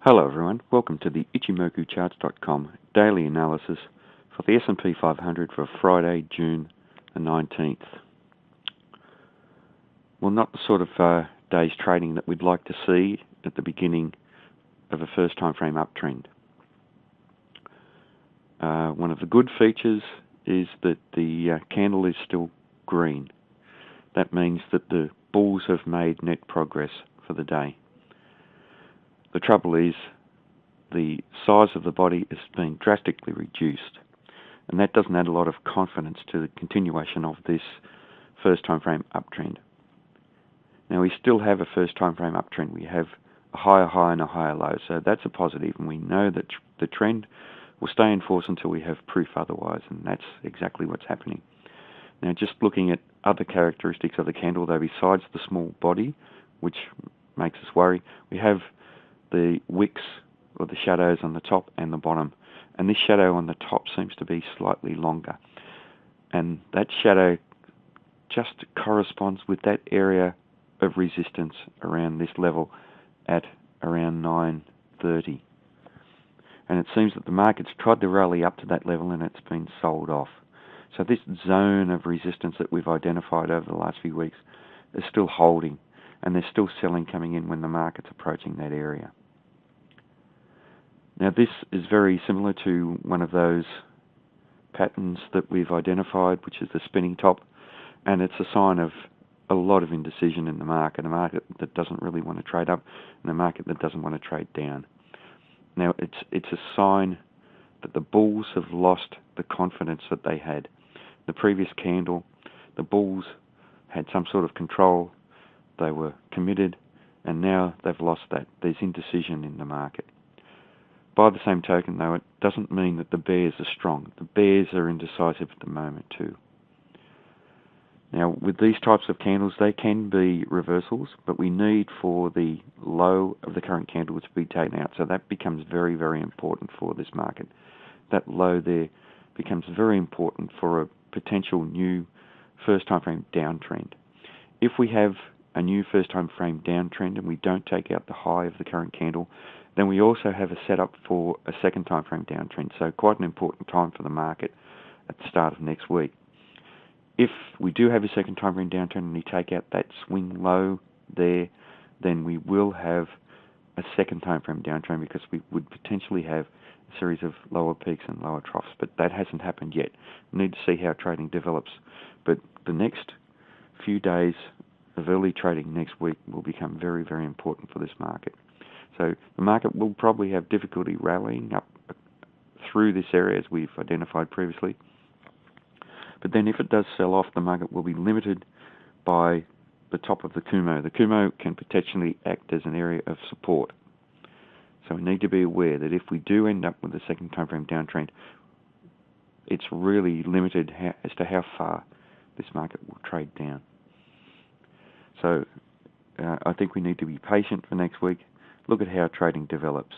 Hello everyone, welcome to the Ichimoku daily analysis for the SP 500 for Friday, June the 19th. Well, not the sort of day's trading that we'd like to see at the beginning of a first time frame uptrend. One of the good features is that the candle is still green. That means that the bulls have made net progress for the day. The trouble is the size of the body has been drastically reduced, and that doesn't add a lot of confidence to the continuation of this first time frame uptrend. Now, we still have a first time frame uptrend. We have a higher high and a higher low, so that's a positive, and we know that the trend will stay in force until we have proof otherwise, and that's exactly what's happening. Now, just looking at other characteristics of the candle, though, besides the small body, which makes us worry, we have the wicks or the shadows on the top and the bottom, and this shadow on the top seems to be slightly longer, and that shadow just corresponds with that area of resistance around this level at around 9:30, and it seems that the market's tried to rally up to that level and it's been sold off. So this zone of resistance that we've identified over the last few weeks is still holding, and there's still selling coming in when the market's approaching that area. Now, this is very similar to one of those patterns that we've identified, which is the spinning top, and it's a sign of a lot of indecision in the market, a market that doesn't really want to trade up and a market that doesn't want to trade down. Now, it's a sign that the bulls have lost the confidence that they had. The previous candle, the bulls had some sort of control, they were committed, and now they've lost that. There's indecision in the market. By the same token, though, it doesn't mean that the bears are strong. The bears are indecisive at the moment too. Now, with these types of candles, they can be reversals, but we need for the low of the current candle to be taken out. So that becomes very, very important for this market. That low there becomes very important for a potential new first time frame downtrend. If we have a new first time frame downtrend and we don't take out the high of the current candle, then we also have a setup for a second time frame downtrend. So quite an important time for the market at the start of next week. If we do have a second time frame downtrend and we take out that swing low there, then we will have a second time frame downtrend because we would potentially have a series of lower peaks and lower troughs, but that hasn't happened yet. We need to see how trading develops. But the next few days of early trading next week will become very, very important for this market. So the market will probably have difficulty rallying up through this area as we've identified previously. But then if it does sell off, the market will be limited by the top of the Kumo. The Kumo can potentially act as an area of support. So we need to be aware that if we do end up with a second time frame downtrend, it's really limited as to how far this market will trade down. So I think we need to be patient for next week. Look at how trading develops.